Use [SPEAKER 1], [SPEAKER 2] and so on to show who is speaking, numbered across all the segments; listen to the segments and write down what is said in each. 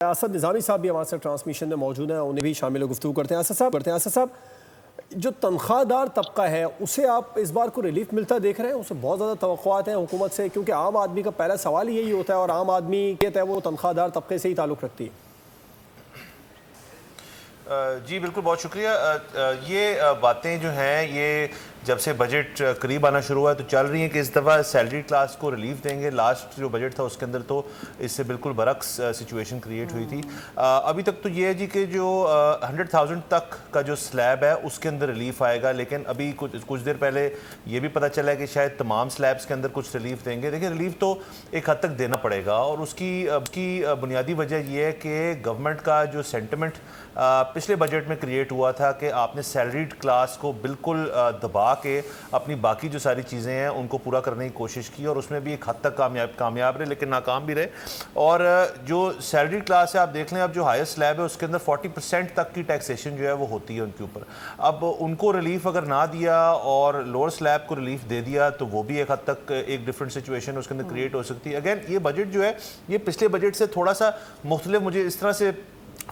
[SPEAKER 1] اسد نظامی صاحب بھی ہمارے ساتھ ٹرانسمیشن میں موجود ہیں، انہیں بھی شامل گفتگو کرتے ہیں۔ اسد صاحب، جو تنخواہ دار طبقہ ہے اسے آپ اس بار کو ریلیف ملتا دیکھ رہے ہیں؟ اسے بہت زیادہ توقعات ہیں حکومت سے، کیونکہ عام آدمی کا پہلا سوال یہی ہوتا ہے، اور عام آدمی کہتا ہے وہ تنخواہ دار طبقے سے ہی تعلق رکھتی ہے۔
[SPEAKER 2] جی بالکل، بہت شکریہ۔ یہ باتیں جو ہیں یہ جب سے بجٹ قریب آنا شروع ہوا ہے تو چل رہی ہیں کہ اس دفعہ سیلری کلاس کو ریلیف دیں گے۔ لاسٹ جو بجٹ تھا اس کے اندر تو اس سے بالکل برعکس سچویشن کریٹ ہوئی تھی۔ ابھی تک تو یہ ہے جی کہ جو 100,000 تک کا جو سلیب ہے اس کے اندر ریلیف آئے گا، لیکن ابھی کچھ دیر پہلے یہ بھی پتہ چلا ہے کہ شاید تمام سلیبس کے اندر کچھ ریلیف دیں گے۔ دیکھیں، ریلیف تو ایک حد تک دینا پڑے گا، اور اس کی بنیادی وجہ یہ ہے کہ گورنمنٹ کا جو سینٹیمنٹ پچھلے بجٹ میں کریٹ ہوا تھا کہ آپ نے سیلریڈ کلاس کو بالکل دبا کے اپنی باقی جو ساری چیزیں ہیں ان کو پورا کرنے کی کوشش کی، اور اس میں بھی ایک حد تک کامیاب رہے، لیکن ناکام بھی رہے۔ اور جو سیلریڈ کلاس ہے، آپ دیکھ لیں اب جو ہائر سلیب ہے اس کے اندر 40% تک کی ٹیکسیشن جو ہے وہ ہوتی ہے ان کے اوپر۔ اب ان کو ریلیف اگر نہ دیا اور لوور سلیب کو ریلیف دے دیا تو وہ بھی ایک حد تک ایک ڈفرینٹ سچویشن اس کے اندر کریٹ ہو سکتی ہے۔ اگین یہ بجٹ جو ہے یہ پچھلے بجٹ سے تھوڑا سا مختلف مجھے اس طرح سے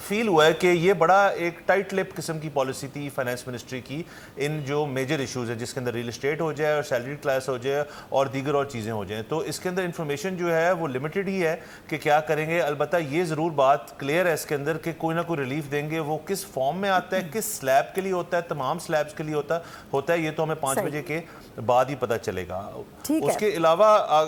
[SPEAKER 2] فیل ہوا ہے کہ یہ بڑا ایک ٹائٹ لپ قسم کی پالیسی تھی فائنانس منسٹری کی ان جو میجر ایشوز ہیں، جس کے اندر ریل اسٹیٹ ہو جائے اور سیلری کلاس ہو جائے اور دیگر اور چیزیں ہو جائیں، تو اس کے اندر انفارمیشن جو ہے وہ لمیٹڈ ہی ہے کہ کیا کریں گے۔ البتہ یہ ضرور بات کلیئر ہے اس کے اندر کہ کوئی نہ کوئی ریلیف دیں گے، وہ کس فارم میں آتا ہے، کس سلیب کے لیے ہوتا ہے، تمام سلیبس کے لیے ہوتا ہے، یہ تو ہمیں 5 بجے کے بعد ہی پتہ چلے گا۔ اس کے علاوہ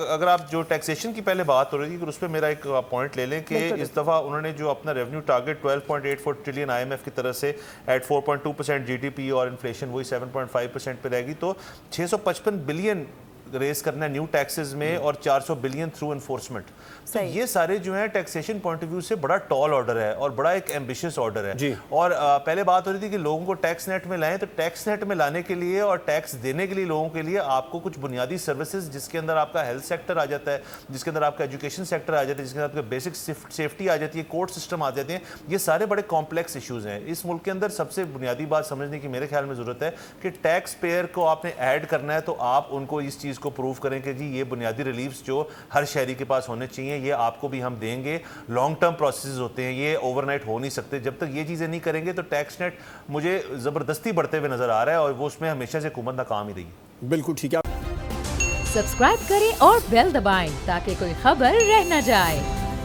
[SPEAKER 2] اگر آپ جو ٹیکسیشن کی پہلے بات ہو رہی تھی، اس پہ میرا ایک پوائنٹ لے لیں کہ اس دفعہ انہوں نے جو اپنا revenue target 12.84 trillion I M F کی طرف سے ایٹ 4.2% جی ڈی پی، اور انفلیشن وہی 7.5% پہ رہے گی، تو 655 بلین ریز کرنا ہے نیو ٹیکسز میں، اور 400 بلین تھرو انفورسمنٹ۔ تو یہ سارے جو ہیں ٹیکسیشن پوائنٹ آف ویو سے بڑا ٹال آرڈر ہے اور بڑا ایک ایمبیشس آرڈر ہے۔ اور پہلے بات ہو رہی تھی کہ لوگوں کو ٹیکس نیٹ میں لائیں، تو ٹیکس نیٹ میں لانے کے لیے اور ٹیکس دینے کے لیے لوگوں کے لیے آپ کو کچھ بنیادی سروسز، جس کے اندر آپ کا ہیلتھ سیکٹر آ جاتا ہے، جس کے اندر آپ کا ایجوکیشن سیکٹر آ جاتا ہے، جس کے اندر آپ کا بیسک سیفٹی آ جاتی ہے، کورٹ سسٹم آ جاتے ہیں، یہ سارے بڑے کمپلیکس ایشوز ہیں۔ اس ملک کے اندر سب سے بنیادی بات سمجھنے کی میرے خیال میں ضرورت ہے کہ ٹیکس پیئر کو آپ نے ایڈ کرنا ہے، تو آپ ان کو اس چیز کو پروو کریں کہ جی یہ بنیادی ریلیفز جو ہر شہری کے پاس ہونے چاہیے یہ آپ کو بھی ہم دیں گے۔ لانگ ٹرم پروسیسز ہوتے ہیں، یہ اوور نائٹ ہو نہیں سکتے۔ جب تک یہ چیزیں نہیں کریں گے تو ٹیکس نیٹ مجھے زبردستی بڑھتے ہوئے نظر آ رہا ہے، اور وہ اس میں ہمیشہ سے حکومت ناکام ہی رہی ہے۔
[SPEAKER 1] بالکل ٹھیک ہے۔
[SPEAKER 3] سبسکرائب کریں اور بیل دبائیں تاکہ کوئی خبر رہ نہ جائے۔